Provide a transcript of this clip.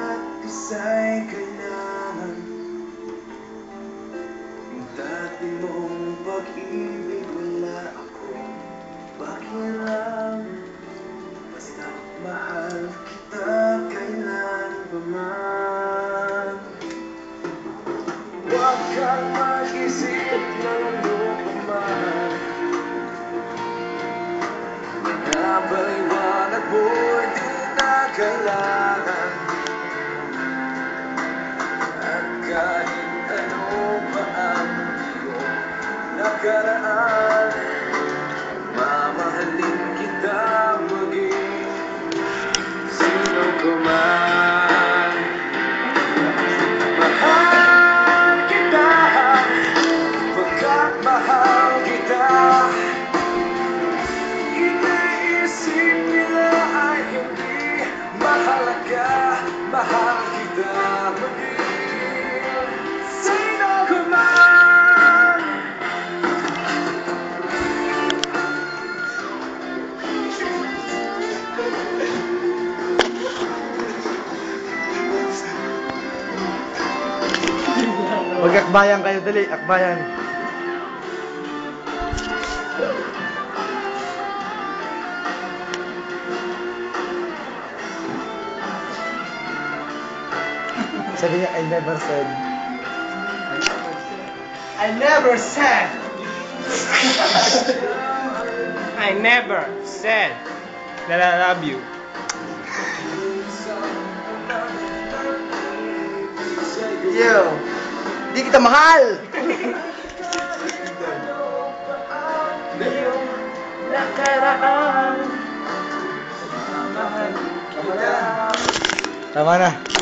isa't isa'y kailangan. Yung dati mong pag-ibig wala akong pakialam. Basta mahal kita kailan pa man. Huwag kang mag-isip ng ano pa man. Napaliwanag mo'y di na kailangan. At kahit ano pa ang iyong nakaraan, mamahalin kita maging sino ka man. Mahal kita pagkat mahal kita. Iniisip nila ay hindi mahalaga. Mahal kita maging sino ka man. Mag-akbayan kayo, dali, akbayan. Sabi niya, I never said. I never said. I never said that I love you. Yo, di kita mahal. Nakaraan. Tama na.